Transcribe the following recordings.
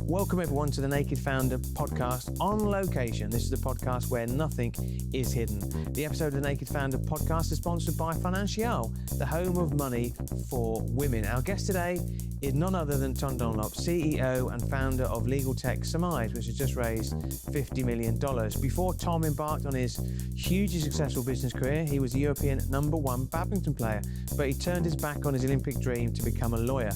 Welcome everyone to the Naked Founder podcast on location. This is the podcast where nothing is hidden. The episode of the Naked Founder podcast is sponsored by Financial, the home of money for women. Our guest today is none other than Tom Dunlop, CEO and founder of LegalTech Summize, which has just raised $50 million. Before Tom embarked on his hugely successful business career, he was the European #1 badminton player, but he turned his back on his Olympic dream to become a lawyer.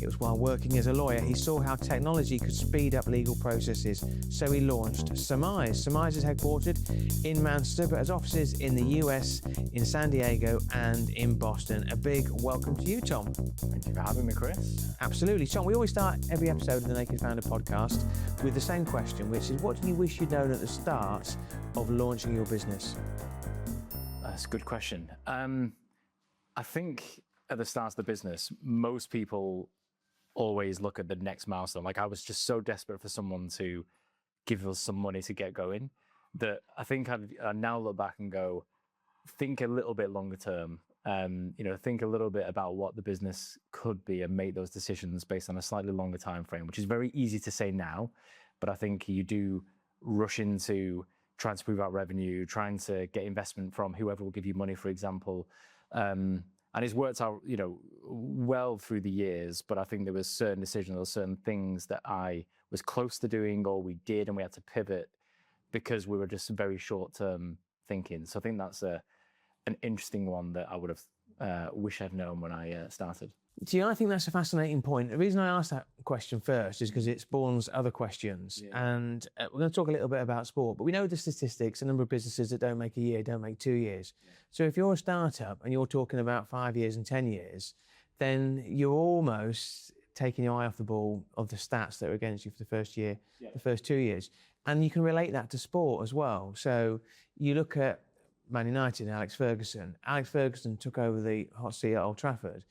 It was while working as a lawyer, he saw how technology could speed up legal processes, so he launched Summize. Summize is headquartered in Manchester, but has offices in the US, in San Diego, and in Boston. A big welcome to you, Tom. Thank you for having me, Chris. Absolutely. Tom, we always start every episode of the Naked Founder podcast with the same question, which is, what do you wish you'd known at the start of launching your business? That's a good question. I think at the start of the business, most people always look at the next milestone. Like, I was just so desperate for someone to give us some money to get going that I think I now look back and go, think a little bit longer term. Think a little bit about what the business could be and make those decisions based on a slightly longer time frame, which is very easy to say now, but I think you do rush into trying to prove out revenue, trying to get investment from whoever will give you money, for example. And it's worked out, well through the years, but I think there was certain decisions or certain things that I was close to doing or we did and we had to pivot because we were just very short-term thinking. So I think that's an interesting one that I would have wish I'd known when I started. Do I think that's a fascinating point. The reason I asked that question first is because it spawns other questions. Yeah. And we're going to talk a little bit about sport, but we know the statistics, the number of businesses that don't make a year, don't make 2 years. Yeah. So if you're a startup and you're talking about 5 years and 10 years, then you're almost taking your eye off the ball of the stats that are against you for the first year, the first 2 years. And you can relate that to sport as well. So you look at Man United and Alex Ferguson. Alex Ferguson took over the hot seat at Old Trafford,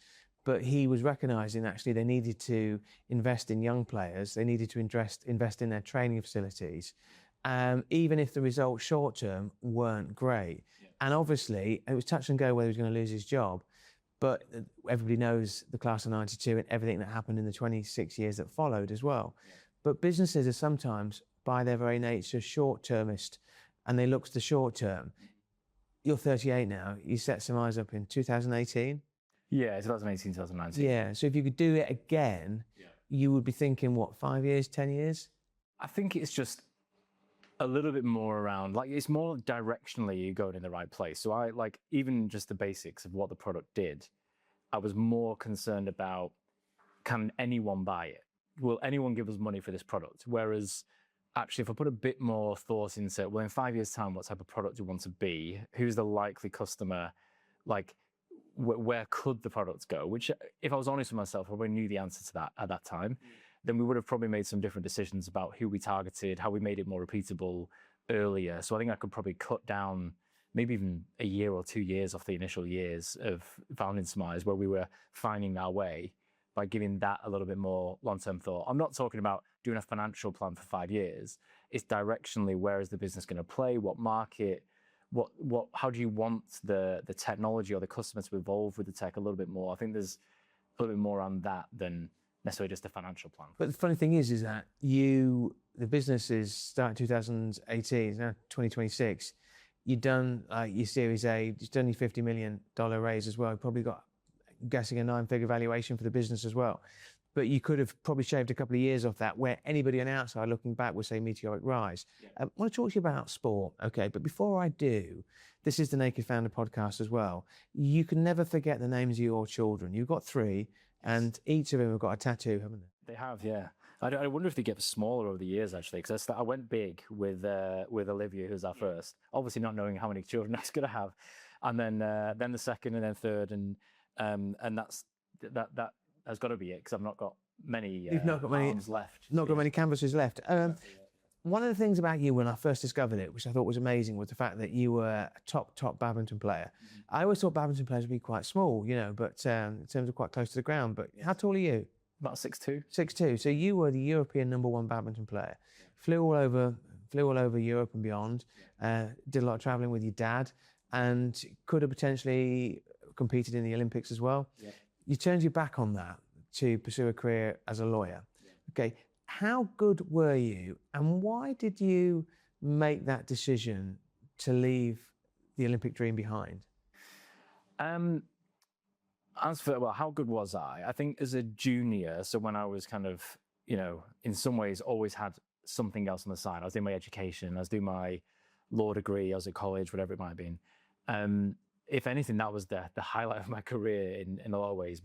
but he was recognising actually they needed to invest in young players, they needed to invest in their training facilities, even if the results short term weren't great. Yeah. And obviously, it was touch and go whether he was going to lose his job, but everybody knows the class of '92 and everything that happened in the 26 years that followed as well. Yeah. But businesses are sometimes, by their very nature, short-termist, and they look to the short term. You're 38 now, you set Summize up in 2018? Yeah, 2018, 2019. Yeah, so if you could do it again, you would be thinking, what, 5 years, 10 years? I think it's just a little bit more around, like, it's more directionally you're going in the right place. So I, like, even just the basics of what the product did, I was more concerned about, can anyone buy it? Will anyone give us money for this product? Whereas, actually, if I put a bit more thought into, well, in 5 years' time, what type of product do you want to be? Who's the likely customer? Like, where could the product go? Which, if I was honest with myself, I probably knew the answer to that at that time. Then we would have probably made some different decisions about who we targeted, how we made it more repeatable earlier. So I think I could probably cut down maybe even a year or 2 years off the initial years of founding Summize, where we were finding our way by giving that a little bit more long-term thought. I'm not talking about doing a financial plan for 5 years. It's directionally, where is the business going to play? What market? How do you want the technology or the customer to evolve with the tech a little bit more? I think there's a little bit more on that than necessarily just a financial plan. But the funny thing is that the business is started 2018, it's now 2026. You've done your Series A, you've done your $50 million raise as well. You've probably got, I'm guessing, a 9-figure valuation for the business as well. But you could have probably shaved a couple of years off that, where anybody on the outside looking back would say meteoric rise. Yeah. I want to talk to you about sport, okay? But before I do, this is the Naked Founder podcast as well. You can never forget the names of your children. You've got 3, and each of them have got a tattoo, haven't they? They have, yeah. I wonder if they get smaller over the years, actually, because I went big with Olivia, who's our first, obviously not knowing how many children I was going to have, and then the second, and then third, and that has got to be it, because I've not got many arms left. Not got many canvases left. One of the things about you when I first discovered it, which I thought was amazing, was the fact that you were a top badminton player. Mm-hmm. I always thought badminton players would be quite small, but in terms of quite close to the ground. But how tall are you? About 6'2". 6'2". So you were the European #1 badminton player. Yeah. Flew all over Europe and beyond. Did a lot of traveling with your dad, and could have potentially competed in the Olympics as well. Yeah. You turned your back on that to pursue a career as a lawyer. Yeah. Okay. how good were you, and why did you make that decision to leave the Olympic dream behind? As for, well, how good was I? I think as a junior, so when I was kind of, in some ways always had something else on the side. I was doing my education, I was doing my law degree, I was at college, whatever it might have been. If anything, that was the highlight of my career in a lot of ways,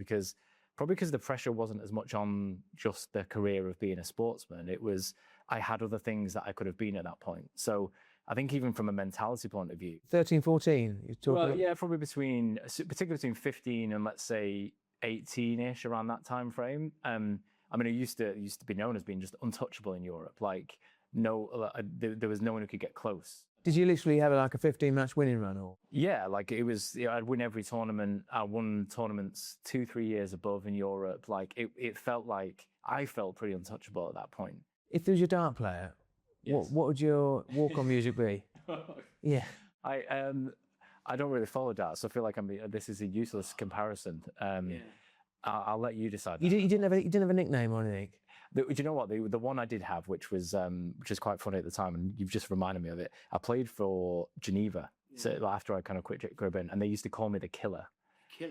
probably because the pressure wasn't as much on just the career of being a sportsman. It was, I had other things that I could have been at that point. So I think even from a mentality point of view. 13, 14, you're talking Well, yeah, probably particularly between 15 and let's say 18-ish, around that time frame. I mean, it used to be known as being just untouchable in Europe. Like, there was no one who could get close. Did you literally have like a 15-match winning run? Or? Yeah, like it was, I'd win every tournament. I won tournaments 2-3 years above in Europe. Like it felt like I felt pretty untouchable at that point. If there was your dart player, yes, what would your walk-on music be? Yeah. I don't really follow darts, so I feel like this is a useless comparison. I'll let you decide. You didn't have a nickname or anything? Do you know what? The one I did have, which was quite funny at the time, and you've just reminded me of it. I played for Geneva, so after I kind of quit Gribben, and they used to call me the Killer.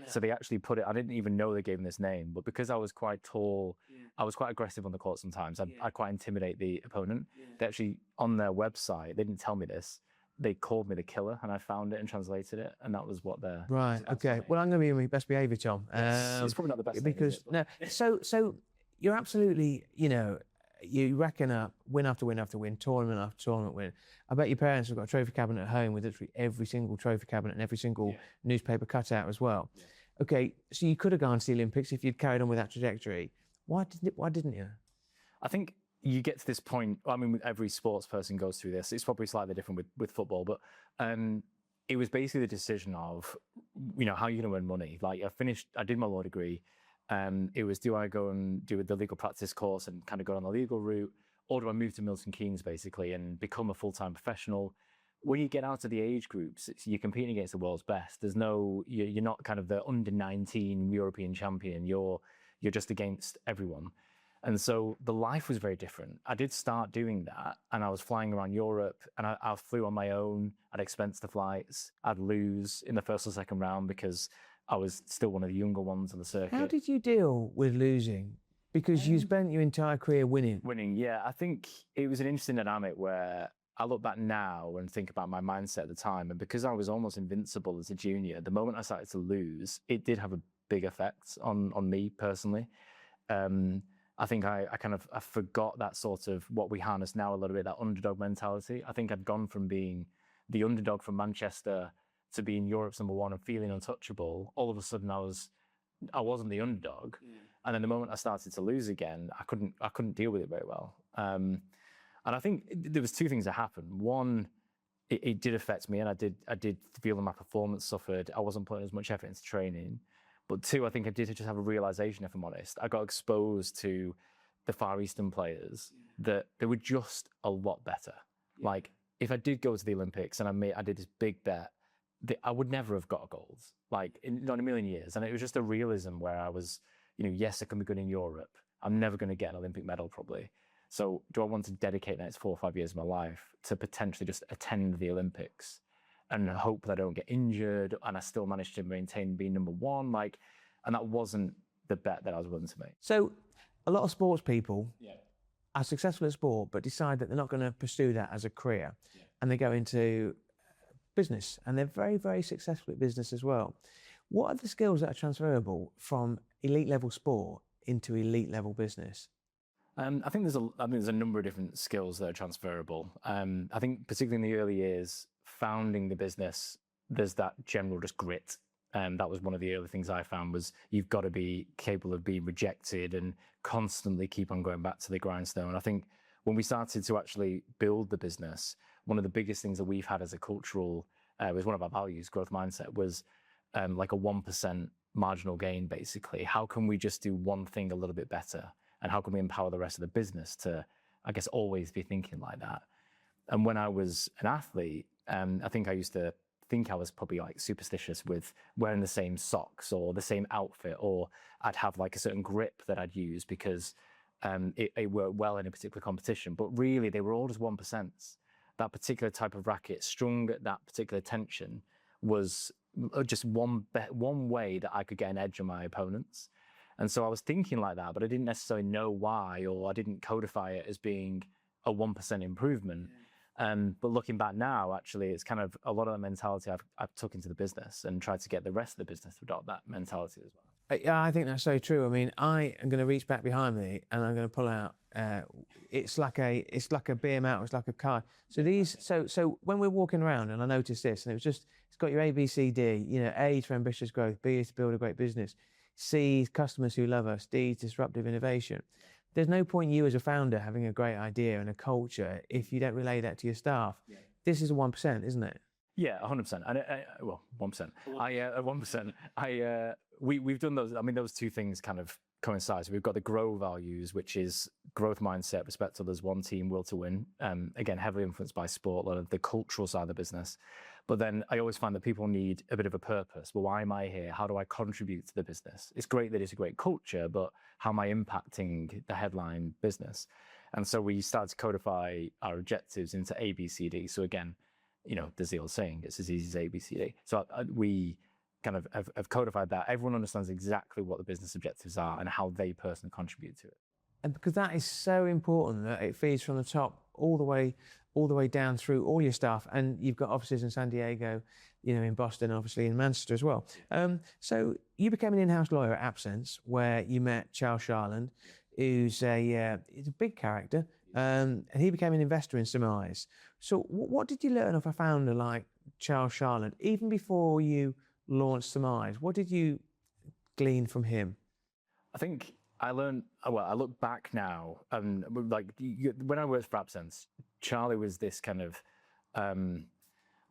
So they actually put it, I didn't even know they gave him this name, but because I was quite tall, I was quite aggressive on the court sometimes. I'd quite intimidate the opponent. They actually, on their website, they didn't tell me this, they called me the Killer, and I found it and translated it, and that was what their... Right, okay. Well, I'm going to be on my best behaviour, Tom. It's probably not the best because name, no. So you're absolutely, you reckon up win after win after win, tournament after tournament win. I bet your parents have got a trophy cabinet at home with literally every single trophy cabinet and every single newspaper cutout as well. Yeah. Okay, so you could have gone to the Olympics if you'd carried on with that trajectory. Why didn't you? I think you get to this point, I mean, every sports person goes through this. It's probably slightly different with football, but it was basically the decision of, how you're going to earn money. Like I did my law degree. It was, do I go and do the legal practice course and kind of go on the legal route, or do I move to Milton Keynes basically and become a full-time professional? When you get out of the age groups, you're competing against the world's best. You're not kind of the under 19 European champion. You're just against everyone. And so the life was very different. I did start doing that, and I was flying around Europe, and I flew on my own. I'd expense the flights. I'd lose in the first or second round because I was still one of the younger ones on the circuit. How did you deal with losing? Because you spent your entire career winning. Winning, yeah. I think it was an interesting dynamic where I look back now and think about my mindset at the time. And because I was almost invincible as a junior, the moment I started to lose, it did have a big effect on me personally. I think I forgot that sort of what we harness now a little bit, that underdog mentality. I think I'd gone from being the underdog from Manchester to being Europe's #1 and feeling untouchable. All of a sudden I wasn't the underdog. Yeah. And then the moment I started to lose again, I couldn't deal with it very well. And I think there was two things that happened. One, it did affect me, and I did feel that my performance suffered. I wasn't putting as much effort into training. But two, I think I did just have a realization, if I'm honest. I got exposed to the Far Eastern players that they were just a lot better. Yeah. Like, if I did go to the Olympics and I did this big bet, I would never have got a gold, like not in a million years. And it was just a realism where I was, yes, I can be good in Europe. I'm never going to get an Olympic medal probably. So do I want to dedicate the next 4 or 5 years of my life to potentially just attend the Olympics and hope that I don't get injured and I still manage to maintain being #1? And that wasn't the bet that I was willing to make. So a lot of sports people are successful at sport, but decide that they're not going to pursue that as a career. Yeah. And they go into business, and they're very, very successful at business as well. What are the skills that are transferable from elite level sport into elite level business? I think there's a number of different skills that are transferable. I think particularly in the early years, founding the business, there's that general just grit. That was one of the early things I found was you've got to be capable of being rejected and constantly keep on going back to the grindstone. I think when we started to actually build the business, one of the biggest things that we've had as a cultural, was one of our values, growth mindset, was like a 1% marginal gain, basically. How can we just do one thing a little bit better? And how can we empower the rest of the business to, I guess, always be thinking like that? And when I was an athlete, I think I used to think I was probably like superstitious with wearing the same socks or the same outfit, or I'd have like a certain grip that I'd use because it worked well in a particular competition, but really they were all just 1%. That particular type of racket strung at that particular tension was just one way that I could get an edge on my opponents. And so I was thinking like that, but I didn't necessarily know why, or I didn't codify it as being a 1% improvement. But looking back now, actually, it's kind of a lot of the mentality I've took into the business and tried to get the rest of the business to adopt that mentality as well. Yeah, I think that's so true. I mean, I am going to reach back behind me and I'm going to pull out. It's like a beer mat. It's like a card. So so when we're walking around, and I noticed this, and it's got your A, B, C, D. You know, A is for ambitious growth, B is to build a great business, C is customers who love us, D is disruptive innovation. There's no point you as a founder having a great idea and a culture if you don't relay that to your staff. Yeah. This is a 1%, isn't it? Yeah, 100%. And well, 1%. 1%. We've done those. I mean, those two things kind of coincide. So we've got the grow values, which is growth mindset, respect others, one team, will to win. Again, heavily influenced by sport, a lot of the cultural side of the business. But then I always find that people need a bit of a purpose. Well, why am I here? How do I contribute to the business? It's great that it's a great culture, but how am I impacting the headline business? And so we started to codify our objectives into A, B, C, D. So again, you know, there's the old saying, it's as easy as A, B, C, D. So we kind of have codified that. Everyone understands exactly what the business objectives are and how they personally contribute to it. And because that is so important that it feeds from the top all the way down through all your staff. And you've got offices in San Diego, you know, in Boston, obviously in Manchester as well. So you became an in-house lawyer at AppSense, where you met Charles Sharland, who's he's a big character, and he became an investor in Summize. So what did you learn of a founder like Charles Sharland, even before you launched Summize? What did you glean from him? I think I learned, well, I look back now, and like when I worked for AppSense, Charlie was this kind of,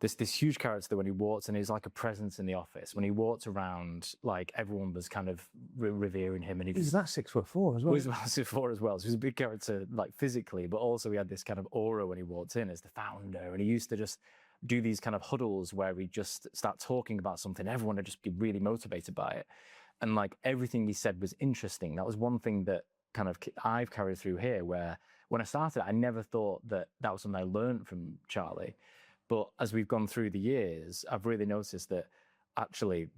this huge character that when he walked, and he was like a presence in the office. When he walked around, like everyone was kind of revering him. And he's that 6'4" as well. He was about 6'4" as well. So he was a big character, like physically, but also he had this kind of aura when he walked in as the founder. And he used to just do these kind of huddles where we just start talking about something. Everyone would just be really motivated by it. And like everything he said was interesting. That was one thing that kind of I've carried through here, where when I started, I never thought that that was something I learned from Charlie. But as we've gone through the years, I've really noticed that actually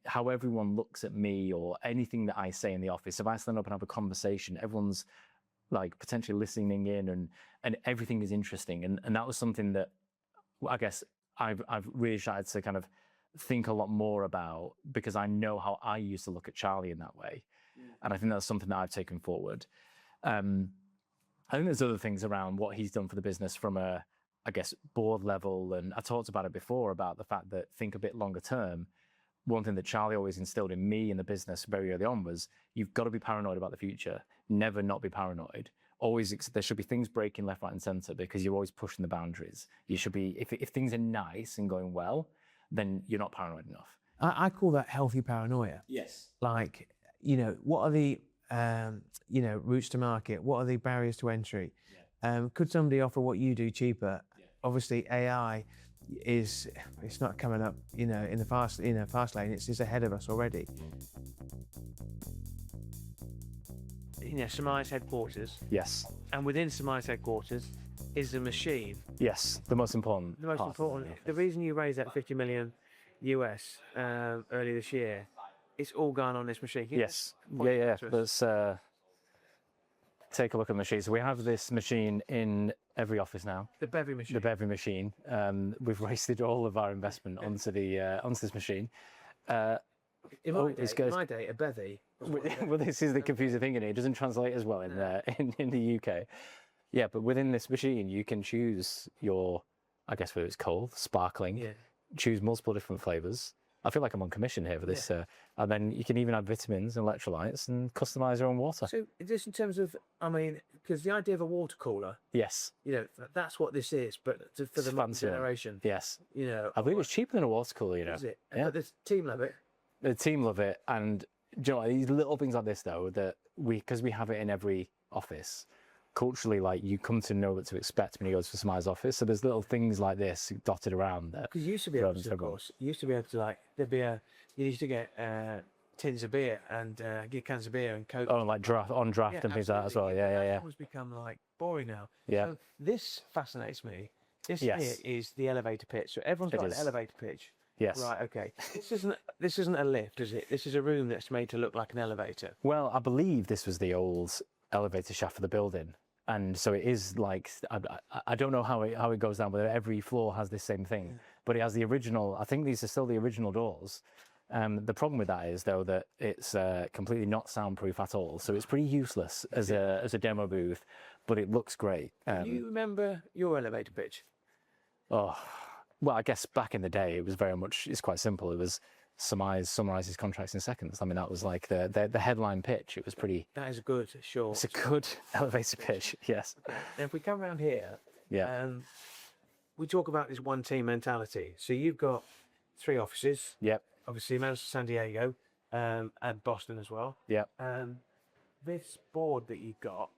how everyone looks at me or anything that I say in the office, if I stand up and have a conversation, everyone's like potentially listening in and everything is interesting. And that was something that I guess I've really started to kind of think a lot more about, because I know how I used to look at Charlie in that way. And I think that's something that I've taken forward. I think there's other things around what he's done for the business from a, I guess, board level. And I talked about it before, about the fact that think a bit longer term. One thing that Charlie always instilled in me in the business very early on was you've got to be paranoid about the future. Never not be paranoid. Always, there should be things breaking left, right, and center, because you're always pushing the boundaries. You should be, if things are nice and going well, then you're not paranoid enough. I call that healthy paranoia. Yes. Like, you know, what are the, you know, routes to market? What are the barriers to entry? Yeah. Could somebody offer what you do cheaper? Yeah. Obviously, AI it's not coming up, you know, in the fast lane. It's ahead of us already. You know, Summize headquarters. Yes. And within Summize headquarters is a machine. Yes, the most important. The most important. The reason you raised that 50 million US early this year, it's all gone on this machine. Yes. Yeah. Let's take a look at the machine. So we have this machine in every office now. The bevy machine. The bevy machine. We've wasted all of our investment onto this machine. In my day, a bevy. Well, this is the confusing thing in it. It doesn't translate as well in the UK. Yeah, but within this machine, you can choose your, I guess whether it's cold, sparkling, choose multiple different flavors. I feel like I'm on commission here for this. And then you can even add vitamins and electrolytes and customize your own water. So just in terms of, I mean, because the idea of a water cooler. Yes. You know, that's what this is, but for the modern generation. Yes. You know. I believe it's cheaper than a water cooler, you know. Is it? Yeah. But the team love it. The team love it. And do you know, these little things like this, though, that because we have it in every office, culturally, like, you come to know what to expect when you go to Summize's office. So there's little things like this dotted around there. Because you used to be able to, of course, you used to be able to, like, there'd be you used to get tins of beer and get cans of beer and Coke. Oh, like draft and things like that as well. Yeah. That's almost become like boring now. Yeah. So this fascinates me. This Yes. here is the elevator pitch. So everyone's got an elevator pitch. Yes. Right. Okay. This isn't a lift, is it? This is a room that's made to look like an elevator. Well, I believe this was the old elevator shaft for the building, and so it is like I don't know how it goes down, but every floor has this same thing. But it has the original. I think these are still the original doors. The problem with that is though that it's completely not soundproof at all, so it's pretty useless as a demo booth. But it looks great. Do you remember your elevator pitch? Oh, well, I guess back in the day it was very much. It's quite simple. It was summarizes contracts in seconds. I mean, that was like the headline pitch. It was pretty. That is a good short. It's a good elevator pitch. Yes. Now, if we come around here, Yeah. we talk about this one team mentality. So you've got 3 offices. Yep. Obviously, Manchester, San Diego, and Boston as well. Yep. This board that you've got.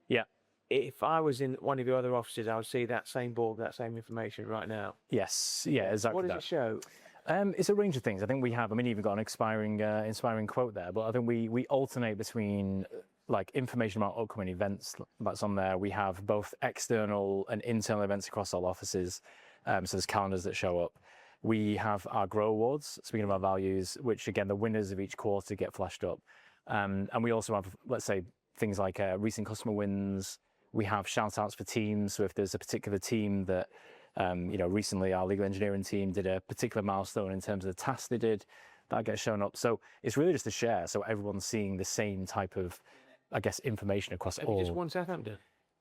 Yeah. If I was in one of your other offices, I would see that same board, that same information right now. Yes. Yeah. Exactly. What does it show? It's a range of things. I think we have. I mean, even got an inspiring quote there. But I think we alternate between like information about upcoming events that's on there. We have both external and internal events across all offices. So there's calendars that show up. We have our Grow Awards, speaking of our values, which again, the winners of each quarter get flashed up. And we also have, let's say, things like recent customer wins. We have shout outs for teams. So if there's a particular team that, recently our legal engineering team did a particular milestone in terms of the task they did, that gets shown up. So it's really just a share. So everyone's seeing the same type of, I guess, information across Have all. you just won Southampton?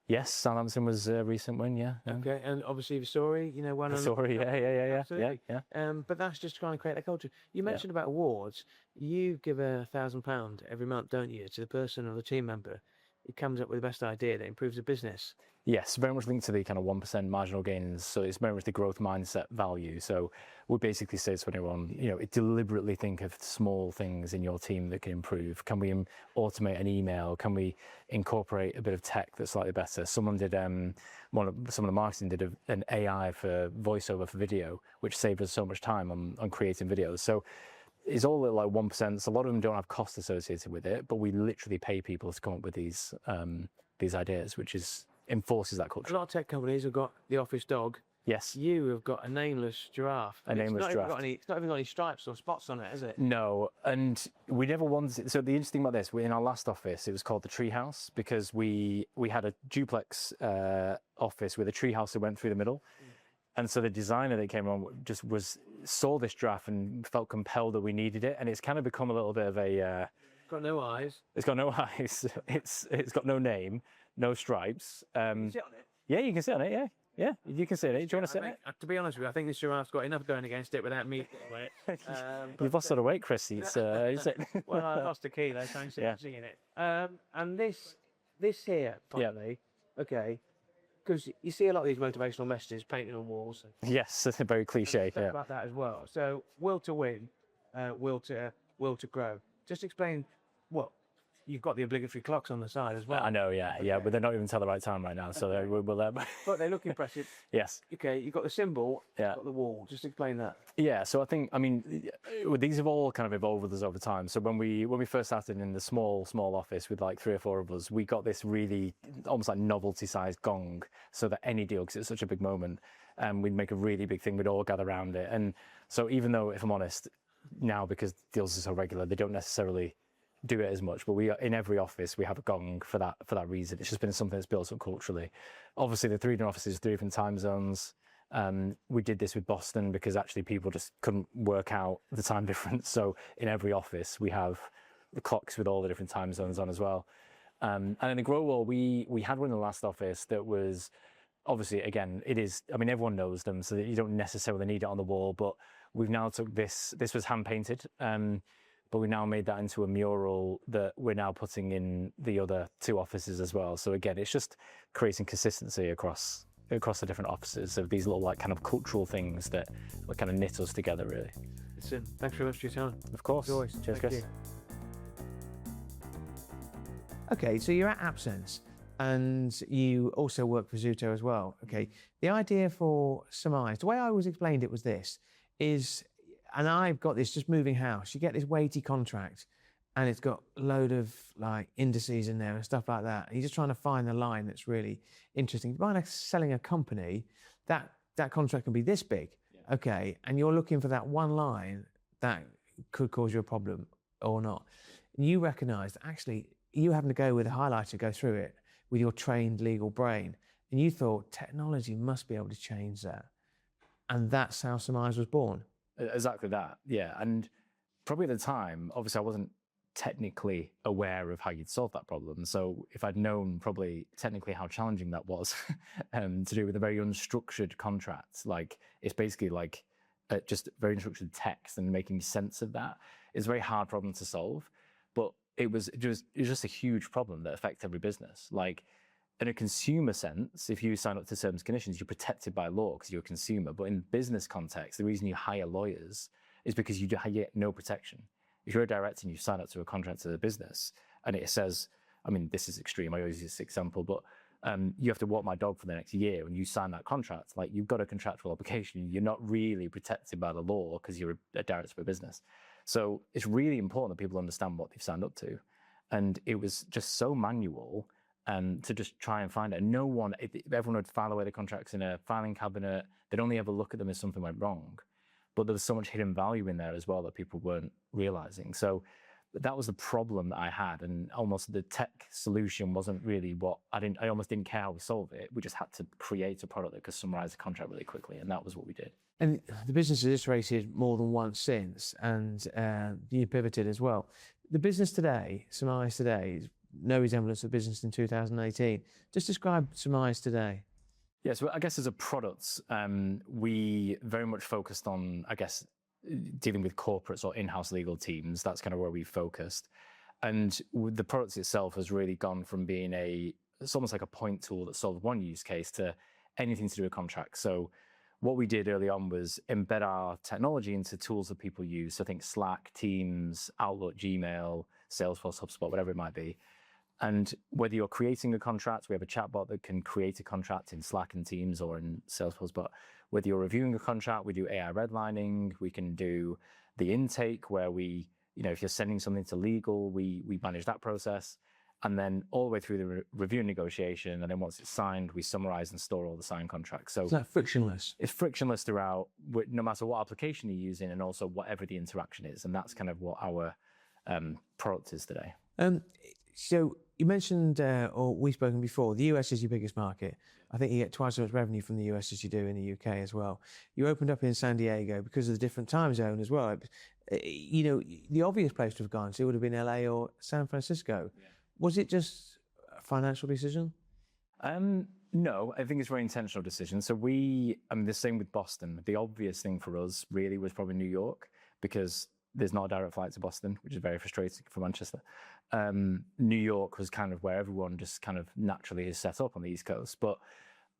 Yes, Southampton was a recent win, yeah. Okay, and obviously Vasori, one on. Sorry, yeah. Absolutely. Yeah. But that's just trying to create a culture. You mentioned about awards. You give £1,000 every month, don't you, to the person or the team member who comes up with the best idea that improves the business. Yes, very much linked to the kind of 1% marginal gains. So it's very much the growth mindset value. So we basically say to anyone, deliberately think of small things in your team that can improve. Can we automate an email? Can we incorporate a bit of tech that's slightly better? Someone did, some of the marketing did an AI for voiceover for video, which saved us so much time on creating videos. So it's all at like 1%. So a lot of them don't have costs associated with it, but we literally pay people to come up with these ideas, which enforces that culture. A lot of tech companies have got the office dog. Yes. You have got a nameless giraffe. A nameless giraffe. It's not even got any stripes or spots on it, has it? No, and we never wanted. So the interesting about this, in our last office, it was called the Treehouse because we had a duplex office with a treehouse that went through the middle. And so the designer that came on just saw this giraffe and felt compelled that we needed it, and it's kind of become a little bit of a. Got no eyes. It's got no eyes. It's got no name, no stripes. Can you sit on it? Yeah, you can sit on it. Yeah, you can sit on it. Do you want to sit on it? To be honest with you, I think this giraffe's got enough going against it without me. You've lost a lot of weight, Chris. Well, I lost a kilo, so I'm sitting in it. And this here, finally, okay. Because you see a lot of these motivational messages painted on walls. Yes, it's a very cliche. Yeah. About that as well. So, will to win, will to grow. Just explain what you've got the obligatory clocks on the side as well. I know, yeah, but they're not even tell the right time right now, so we'll. But they look impressive. Yes. Okay, you've got the symbol. You've got the wall. Just explain that. Yeah, so these have all kind of evolved with us over time. So when we first started in the small office with like 3 or 4 of us, we got this really almost like novelty-sized gong, so that any deal, because it's such a big moment, and we'd make a really big thing. We'd all gather around it, and so even though, if I'm honest, now because deals are so regular, they don't necessarily do it as much, but in every office we have a gong for that reason. It's just been something that's built up culturally. Obviously, the 3 different offices, 3 different time zones. We did this with Boston because actually people just couldn't work out the time difference. So in every office we have the clocks with all the different time zones on as well. And in the Grow Wall, we had one in the last office that was obviously, again, it is. I mean, everyone knows them, so that you don't necessarily need it on the wall. But we've now took this. This was hand painted. But we now made that into a mural that we're now putting in the other 2 offices as well. So again, it's just creating consistency across the different offices of these little like kind of cultural things that kind of knit us together, really. Listen, thanks very much for your time. Of course. Joyce, cheers, Chris. Okay, so you're at AppSense and you also work for Zuto as well. Okay, the idea for Summize, the way I always explained it was this, is and I've got this just moving house. You get this weighty contract, and it's got a load of like indices in there and stuff like that. And you're just trying to find the line that's really interesting. By selling a company, that contract can be this big, okay, and you're looking for that one line that could cause you a problem or not. And you recognise that actually you having to go with a highlighter, go through it with your trained legal brain, and you thought technology must be able to change that. And that's how Summize was born. Exactly that, yeah. And probably at the time, obviously I wasn't technically aware of how you'd solve that problem. So if I'd known probably technically how challenging that was to do with a very unstructured contract, like it's basically like just very unstructured text and making sense of that, it's a very hard problem to solve. But it was just a huge problem that affects every business. Like in a consumer sense, if you sign up to terms and conditions, you're protected by law because you're a consumer. But in business context, the reason you hire lawyers is because you get no protection. If you're a director and you sign up to a contract to the business and it says, I mean, this is extreme, I always use this example, but you have to walk my dog for the next year and you sign that contract, like you've got a contractual obligation. You're not really protected by the law because you're a director of a business. So it's really important that people understand what they've signed up to. And it was just so manual to just try and find it. Everyone would file away the contracts in a filing cabinet. They'd only ever look at them if something went wrong. But there was so much hidden value in there as well that people weren't realizing. So that was the problem that I had, and almost the tech solution wasn't really what I almost didn't care how we solve it. We just had to create a product that could summarize the contract really quickly, and that was what we did. And the business has iterated more than once since, and you pivoted as well. The business today, Summize today, is no resemblance of business in 2018. Just describe Summize today. Yeah, so I guess as a product, we very much focused on, I guess, dealing with corporates or in-house legal teams. That's kind of where we focused. And the product itself has really gone from being it's almost like a point tool that solves one use case to anything to do with contracts. So what we did early on was embed our technology into tools that people use. So think Slack, Teams, Outlook, Gmail, Salesforce, HubSpot, whatever it might be. And whether you're creating a contract, we have a chatbot that can create a contract in Slack and Teams or in Salesforce. But whether you're reviewing a contract, we do AI redlining. We can do the intake where if you're sending something to legal, we manage that process. And then all the way through the review and negotiation. And then once it's signed, we summarize and store all the signed contracts. So is that frictionless? It's frictionless throughout, no matter what application you're using and also whatever the interaction is. And that's kind of what our product is today. So you mentioned, or we've spoken before, the US is your biggest market. I think you get twice as much revenue from the US as you do in the UK as well. You opened up in San Diego because of the different time zone as well. The obvious place to have gone to would have been LA or San Francisco. Yeah. Was it just a financial decision? No, I think it's a very intentional decision. So the same with Boston. The obvious thing for us really was probably New York, because there's not a direct flight to Boston, which is very frustrating for Manchester. New York was kind of where everyone just kind of naturally is set up on the East Coast. But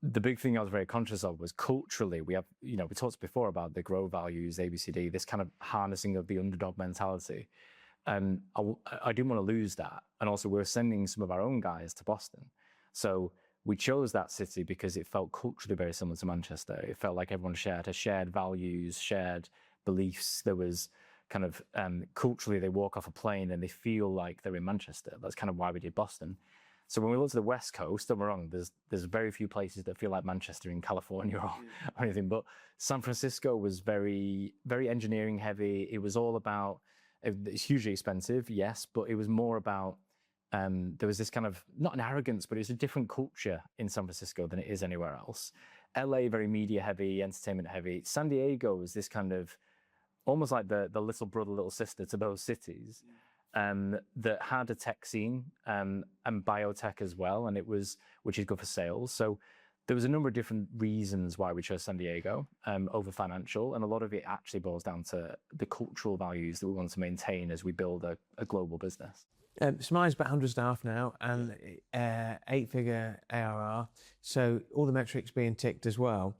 the big thing I was very conscious of was culturally, we have, we talked before about the grow values, ABCD, this kind of harnessing of the underdog mentality. And I didn't want to lose that. And also we're sending some of our own guys to Boston. So we chose that city because it felt culturally very similar to Manchester. It felt like everyone shared values, shared beliefs. There was kind of culturally, they walk off a plane and they feel like they're in Manchester. That's kind of why we did Boston. So when we look to the West Coast, don't get me wrong, there's very few places that feel like Manchester in California or anything. But San Francisco was very, very engineering heavy. It was all about, it's hugely expensive, yes, but it was more about, there was this kind of, not an arrogance, but it was a different culture in San Francisco than it is anywhere else. LA, very media heavy, entertainment heavy. San Diego was this kind of, almost like the little brother, little sister to those cities, that had a tech scene and biotech as well, and which is good for sales. So there was a number of different reasons why we chose San Diego over financial, and a lot of it actually boils down to the cultural values that we want to maintain as we build a global business. Summize is about 100 staff now and 8-figure ARR, so all the metrics being ticked as well.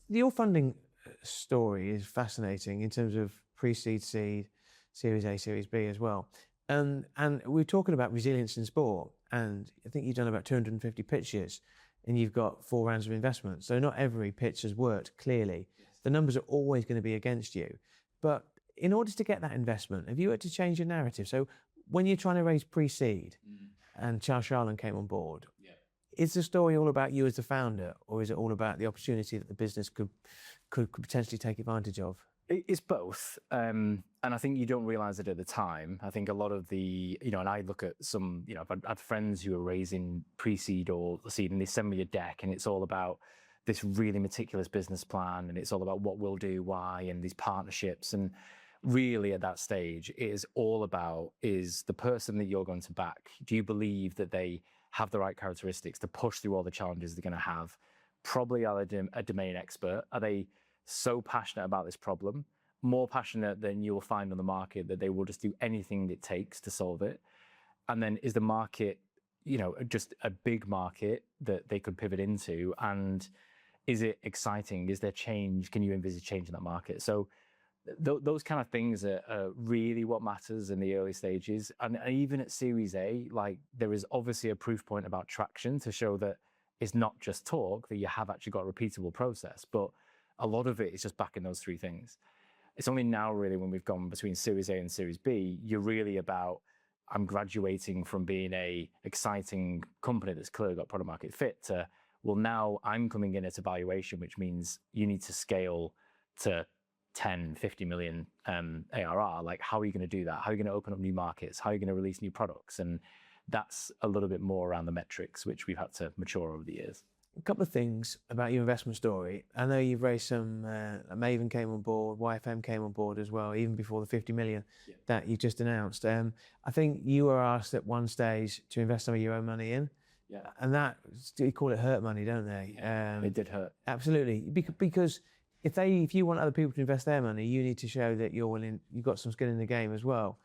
Your funding story is fascinating in terms of pre-seed, seed, Series A, Series B as well. And we're talking about resilience in sport, and I think you've done about 250 pitches and you've got 4 rounds of investment. So not every pitch has worked, clearly. Yes. The numbers are always going to be against you. But in order to get that investment, have you had to change your narrative? So when you're trying to raise pre-seed and Charles Sharland came on board, is the story all about you as the founder, or is it all about the opportunity that the business could potentially take advantage of? It's both. And I think you don't realize it at the time. I think a lot of the, and I look at some, I've had friends who are raising pre-seed or seed, and they send me a deck, and it's all about this really meticulous business plan, and it's all about what we'll do, why, and these partnerships. And really at that stage, it is all about, is the person that you're going to back, do you believe that they have the right characteristics to push through all the challenges they're going to have? Probably are they a domain expert? Are they so passionate about this problem, more passionate than you will find on the market, that they will just do anything it takes to solve it? And then is the market, just a big market that they could pivot into? And is it exciting? Is there change? Can you envisage change in that market? So those kind of things are really what matters in the early stages. And even at Series A, like, there is obviously a proof point about traction to show that it's not just talk, that you have actually got a repeatable process. But a lot of it is just backing those three things. It's only now really when we've gone between Series A and Series B, you're really about, I'm graduating from being a exciting company that's clearly got product market fit to, well, now I'm coming in at a valuation, which means you need to scale to 10, 50 million ARR. Like, how are you going to do that? How are you going to open up new markets? How are you going to release new products? And that's a little bit more around the metrics, which we've had to mature over the years. A couple of things about your investment story. I know you've raised some, Maven came on board, YFM came on board as well, even before the 50 million that you just announced. I think you were asked at one stage to invest some of your own money in. Yeah. And that, they call it hurt money, don't they? It did hurt. Absolutely. Because if you want other people to invest their money, you need to show that you've got some skin in the game as well.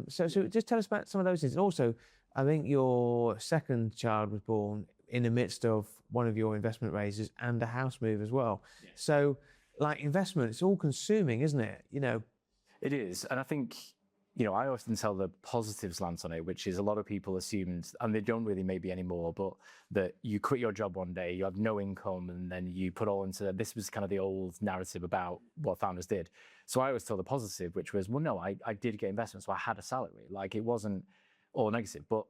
So just tell us about some of those things. And also, I think your second child was born in the midst of one of your investment raises and a house move as well. Yeah. So, like, investment, it's all consuming, isn't it? It is. And I think, I often tell the positive slant on it, which is a lot of people assumed, and they don't really maybe anymore, but that you quit your job one day, you have no income, and then you put all into, this was kind of the old narrative about what founders did. So I always tell the positive, which was, well, no, I did get investment, so I had a salary. Like, it wasn't all negative, but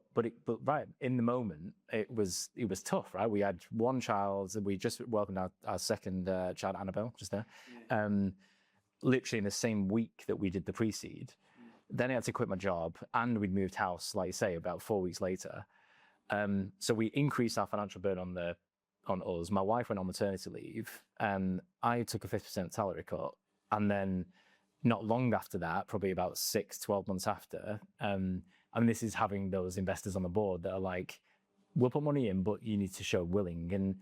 right in the moment, it was tough, right? We had one child, and we just welcomed our second child, Annabelle, just there. Literally in the same week that we did the pre-seed. Then I had to quit my job, and we'd moved house, like you say, about 4 weeks later. So we increased our financial burden on us. My wife went on maternity leave, and I took a 50% salary cut. And then not long after that, probably about 12 months after, and this is having those investors on the board that are like, we'll put money in, but you need to show willing.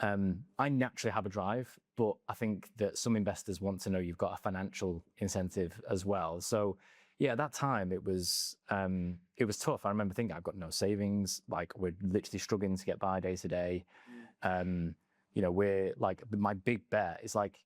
And I naturally have a drive, but I think that some investors want to know you've got a financial incentive as well. So yeah, at that time it was tough. I remember thinking, I've got no savings, like, we're literally struggling to get by day to day. We're like, my big bet is like,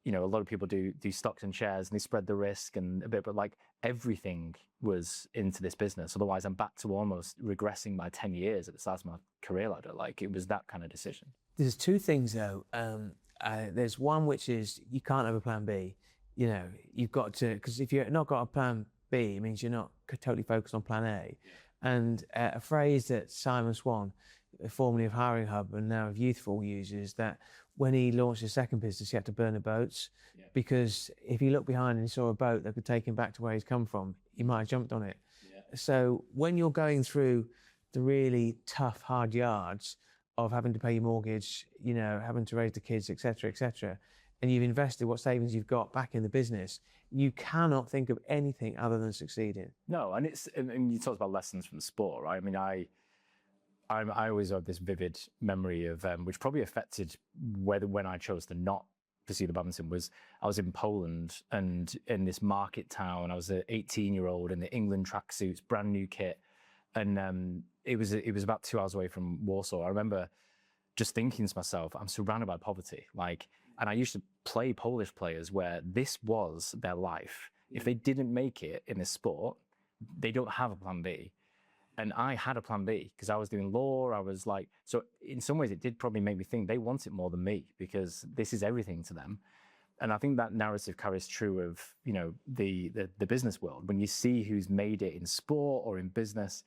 a lot of people do stocks and shares, and they spread the risk and a bit, but like, everything was into this business. Otherwise, I'm back to almost regressing by 10 years at the start of my career ladder. Like, it was that kind of decision. There's two things though. There's one, which is you can't have a plan B. You've got to, because if you've not got a plan B, it means you're not totally focused on plan A. Yeah. And a phrase that Simon Swan, formerly of Hiring Hub and now of Youthful, uses, that when he launched his second business, he had to burn the boats, because if he looked behind and he saw a boat that could take him back to where he's come from, he might have jumped on it. Yeah. So when you're going through the really tough, hard yards of having to pay your mortgage, having to raise the kids, et cetera, and you've invested what savings you've got back in the business, you cannot think of anything other than succeeding. No, and you talked about lessons from sport, right? I mean, I always have this vivid memory of, which probably affected when I chose to not pursue the badminton, was I was in Poland, and in this market town, I was an 18-year-old in the England tracksuits, brand new kit. And it was about 2 hours away from Warsaw. I remember just thinking to myself, I'm surrounded by poverty. And I used to play Polish players where this was their life. If they didn't make it in this sport, they don't have a plan B. And I had a plan B because I was doing law. I was like, so in some ways it did probably make me think they want it more than me, because this is everything to them. And I think that narrative carries true of, you know, the business world. When you see who's made it in sport or in business,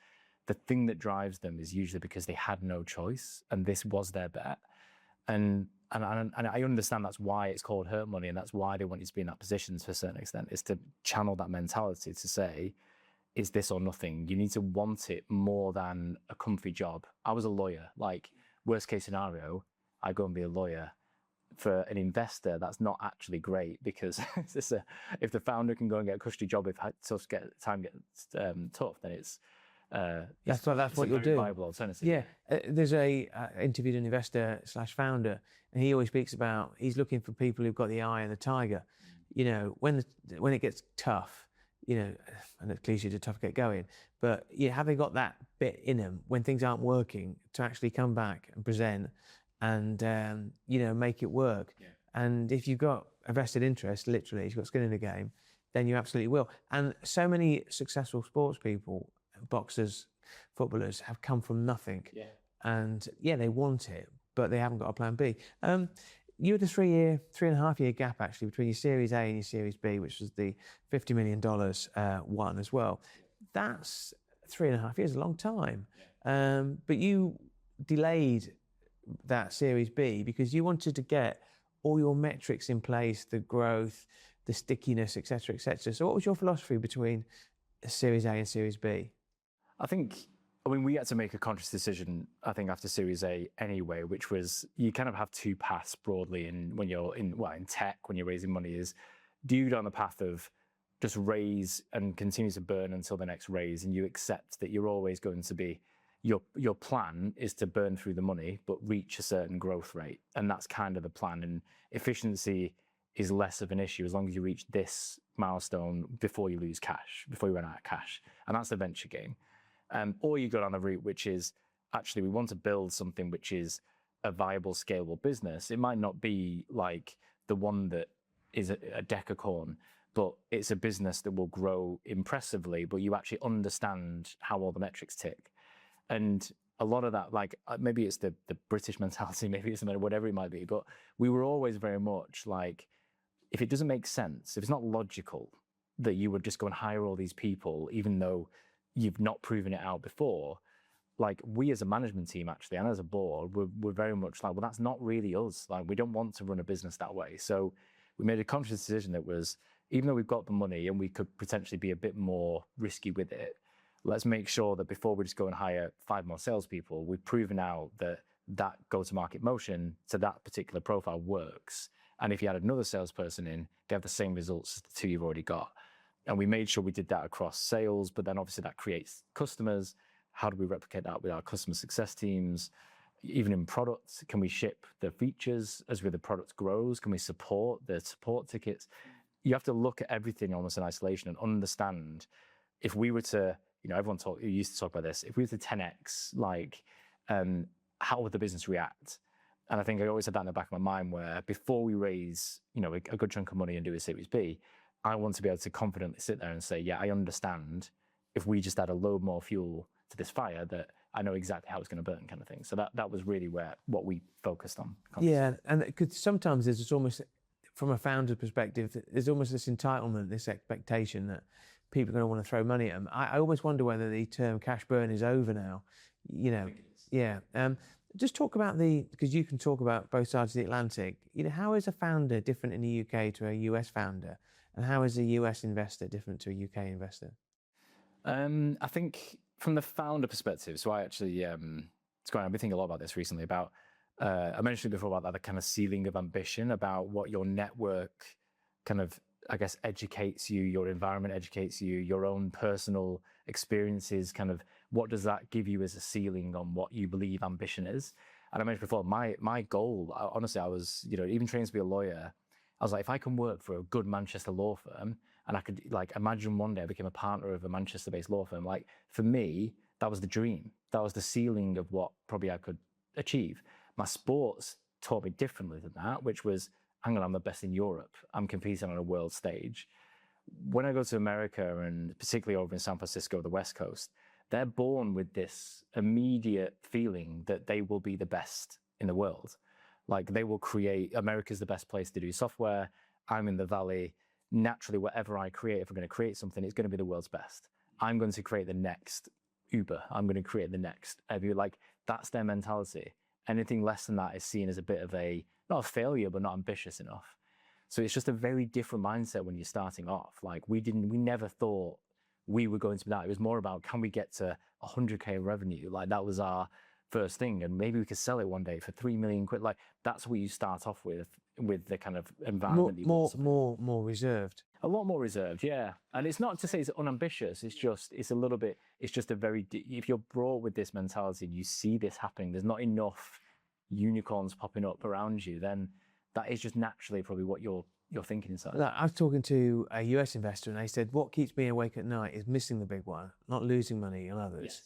the thing that drives them is usually because they had no choice and this was their bet. And I understand that's why it's called hurt money, and that's why they want you to be in that position to a certain extent, is to channel that mentality to say, is this or nothing? You need to want it more than a comfy job. I was a lawyer. Like, worst case scenario, I go and be a lawyer. For an investor, that's not actually great, because if the founder can go and get a cushy job, if time gets tough, then it's that's what you'll do. Viable alternative. Yeah, there's a interviewed an investor / founder, and he always speaks about he's looking for people who've got the eye and the tiger. You know, when it gets tough, you know, and it's cliche to tough get going, but have they got that bit in them when things aren't working to actually come back and present and make it work? Yeah. And if you've got a vested interest, literally, you've got skin in the game, then you absolutely will. And so many successful sports people, boxers, footballers, have come from nothing. Yeah. And they want it, but they haven't got a plan B. You had a 3.5 year gap actually between your Series A and your Series B, which was the $50 million one as well. That's 3.5 years, a long time. But you delayed that Series B because you wanted to get all your metrics in place, the growth, the stickiness, et cetera, et cetera. So what was your philosophy between Series A and Series B? I mean, we had to make a conscious decision, I think, after Series A anyway, which was you kind of have two paths broadly when you're in tech, when you're raising money, is do you go down the path of just raise and continue to burn until the next raise, and you accept that you're always going to be, your plan is to burn through the money, but reach a certain growth rate. And that's kind of the plan. And efficiency is less of an issue as long as you reach this milestone before you lose cash, before you run out of cash. And that's the venture game. Or you go down the route, which is actually we want to build something which is a viable, scalable business. It might not be like the one that is a decacorn, but it's a business that will grow impressively, but you actually understand how all the metrics tick. And a lot of that, like maybe it's the British mentality, maybe it's whatever it might be, but we were always very much like, if it doesn't make sense, if it's not logical that you would just go and hire all these people, even though you've not proven it out before, like we as a management team actually, and as a board, we're very much like, well, that's not really us. Like we don't want to run a business that way. So we made a conscious decision that was, even though we've got the money and we could potentially be a bit more risky with it, let's make sure that before we just go and hire 5 more salespeople, we've proven out that go-to-market motion to that particular profile works. And if you add another salesperson in, they have the same results as the 2 you've already got. And we made sure we did that across sales, but then obviously that creates customers. How do we replicate that with our customer success teams? Even in products, can we ship the features as the product grows? Can we support the support tickets? You have to look at everything almost in isolation and understand if we were to, everyone used to talk about this, if we were to 10x, like, how would the business react? And I think I always had that in the back of my mind where before we raise, a good chunk of money and do a Series B, I want to be able to confidently sit there and say, yeah, I understand if we just add a load more fuel to this fire that I know exactly how it's going to burn, kind of thing. So that was really what we focused on. Yeah, and because sometimes there's just almost, from a founder's perspective, there's almost this entitlement, this expectation that people are going to want to throw money at them. I almost wonder whether the term cash burn is over now. Yeah. Just talk about because you can talk about both sides of the Atlantic. How is a founder different in the UK to a US founder? And how is a US investor different to a UK investor? I think from the founder perspective, so I actually, I've been thinking a lot about this recently about, I mentioned before about that kind of ceiling of ambition, about what your network kind of, I guess, educates you, your environment educates you, your own personal experiences, kind of what does that give you as a ceiling on what you believe ambition is? And I mentioned before, my goal, honestly, I was, even training to be a lawyer, I was like, if I can work for a good Manchester law firm, and I could imagine one day I became a partner of a Manchester-based law firm, like for me, that was the dream. That was the ceiling of what probably I could achieve. My sports taught me differently than that, which was, hang on, I'm the best in Europe. I'm competing on a world stage. When I go to America, and particularly over in San Francisco, the West Coast, they're born with this immediate feeling that they will be the best in the world. Like they will create, America's the best place to do software. I'm in the valley. Naturally, whatever I create, if we're going to create something, it's going to be the world's best. I'm going to create the next Uber. I'm going to create the next. Like, that's their mentality. Anything less than that is seen as a bit of not a failure, but not ambitious enough. So it's just a very different mindset when you're starting off. Like, we never thought we were going to be that. It was more about, can we get to 100K revenue? Like, that was our first thing. And maybe we could sell it one day for 3 million quid. Like, that's what you start off with the kind of environment. More reserved. A lot more reserved, yeah. And it's not to say it's unambitious. It's just, it's just a very, if you're brought with this mentality and you see this happening, there's not enough unicorns popping up around you, then that is just naturally probably what you're thinking inside. I was talking to a US investor and they said, what keeps me awake at night is missing the big one, not losing money on others. Yes.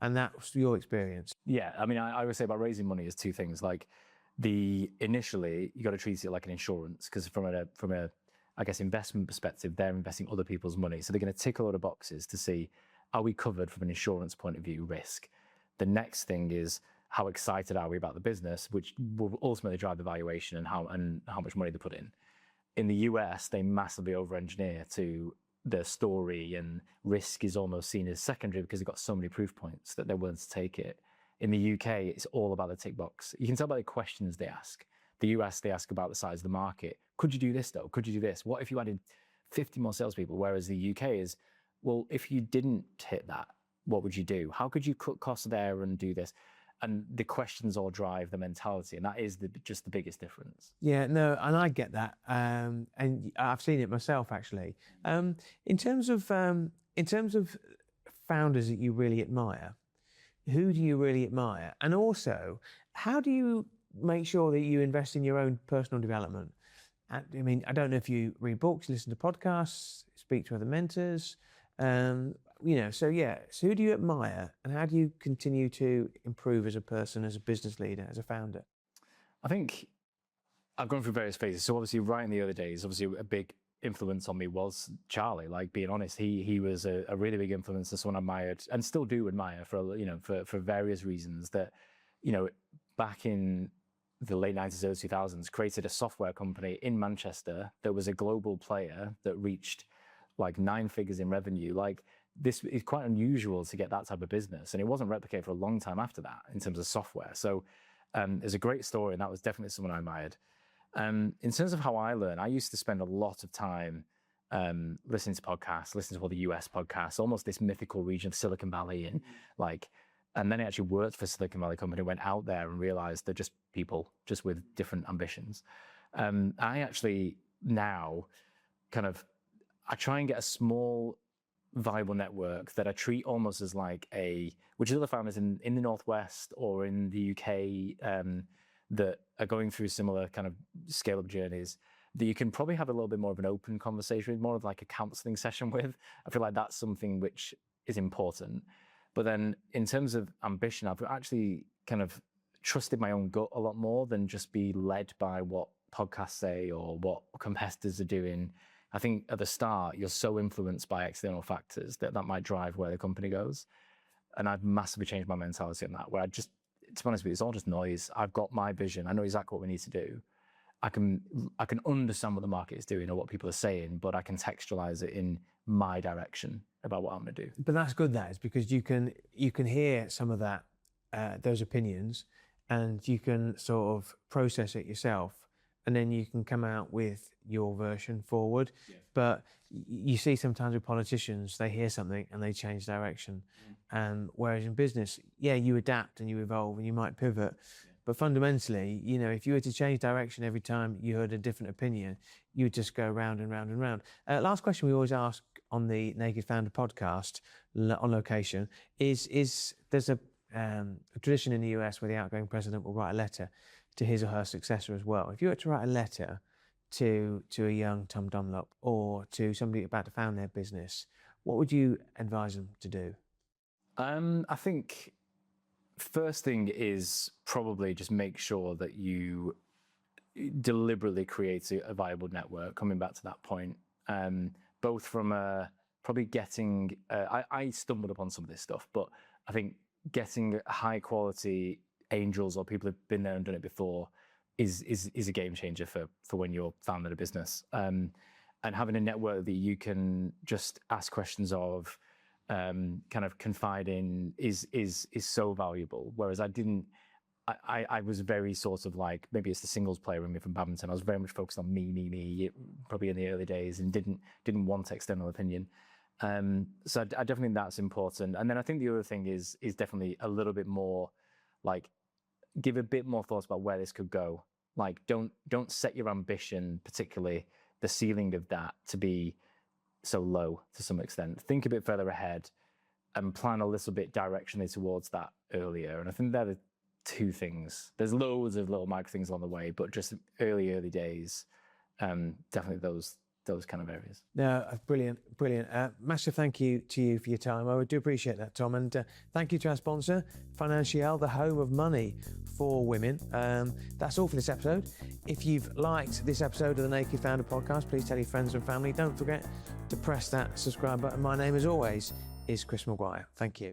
And that's your experience. Yeah, I mean, I would say about raising money is two things. Like, initially, you got to treat it like an insurance, because from a I guess, investment perspective, they're investing other people's money. So they're going to tick a lot of boxes to see, are we covered from an insurance point of view, risk? The next thing is, how excited are we about the business, which will ultimately drive the valuation and how much money they put in. In the US, they massively over-engineer to the story, and risk is almost seen as secondary because they've got so many proof points that they're willing to take it. In the UK, it's all about the tick box. You can tell by the questions they ask. The US, they ask about the size of the market. Could you do this though? Could you do this? What if you added 50 more salespeople? Whereas the UK is, well, if you didn't hit that, what would you do? How could you cut costs there and do this? And the questions all drive the mentality, and that is just the biggest difference. Yeah, no, and I get that, and I've seen it myself actually. In terms of founders that you really admire, who do you really admire, and also how do you make sure that you invest in your own personal development? I mean, I don't know if you read books, listen to podcasts, speak to other mentors. So who do you admire, and how do you continue to improve as a person, as a business leader, as a founder? I think I've gone through various phases. So obviously, right in the early days, obviously a big influence on me was Charlie. Like, being honest, he was a really big influence, and someone I admired and still do admire for various reasons. That, back in the late 90s, early 2000s, created a software company in Manchester that was a global player that reached like 9 figures in revenue. Like, this is quite unusual to get that type of business, and it wasn't replicated for a long time after that in terms of software. So it's a great story, and that was definitely someone I admired. In terms of how I learn, I used to spend a lot of time listening to podcasts, listening to all the US podcasts, almost this mythical region of Silicon Valley, and then I actually worked for Silicon Valley company, went out there and realized they're just people, just with different ambitions. I actually now I try and get a small viable network that I treat almost as like which is other founders in the Northwest or in the UK that are going through similar kind of scale-up journeys, that you can probably have a little bit more of an open conversation with, more of like a counseling session with. I feel like that's something which is important. But then in terms of ambition, I've actually kind of trusted my own gut a lot more than just be led by what podcasts say or what competitors are doing. I think at the start, you're so influenced by external factors that might drive where the company goes. And I've massively changed my mentality on that, where to be honest with you, it's all just noise. I've got my vision. I know exactly what we need to do. I can understand what the market is doing or what people are saying, but I can textualize it in my direction about what I'm going to do. But that's good, that is, because you can hear some of that, those opinions, and you can sort of process it yourself, and then you can come out with your version forward. Yeah. But you see sometimes with politicians, they hear something and they change direction. Whereas in business, you adapt and you evolve and you might pivot. Yeah. But fundamentally, if you were to change direction every time you heard a different opinion, you would just go round and round and round. Last question we always ask on the Naked Founder podcast on location is there's a tradition in the US where the outgoing president will write a letter to his or her successor as well. If you were to write a letter to a young Tom Dunlop or to somebody about to found their business, what would you advise them to do? I think first thing is probably just make sure that you deliberately create a viable network, coming back to that point, both from probably getting, I stumbled upon some of this stuff, but I think getting high quality angels or people who've been there and done it before is a game changer for when you're founding a business. And having a network that you can just ask questions of, kind of confide in is so valuable. Whereas I was very sort of like, maybe it's the singles player in me from badminton. I was very much focused on me, probably in the early days, and didn't want external opinion. So I definitely think that's important. And then I think the other thing is definitely a little bit more like, give a bit more thoughts about where this could go. Like, don't set your ambition, particularly the ceiling of that, to be so low to some extent. Think a bit further ahead and plan a little bit directionally towards that earlier. And I think they're the two things. There's loads of little micro things along the way, but just early days, definitely those kind of areas. No, brilliant. Massive thank you to you for your time. I do appreciate that, Tom. And thank you to our sponsor, Financial, the home of money for women. That's all for this episode. If you've liked this episode of the Naked Founder podcast, please tell your friends and family. Don't forget to press that subscribe button. My name, as always, is Chris Maguire. Thank you.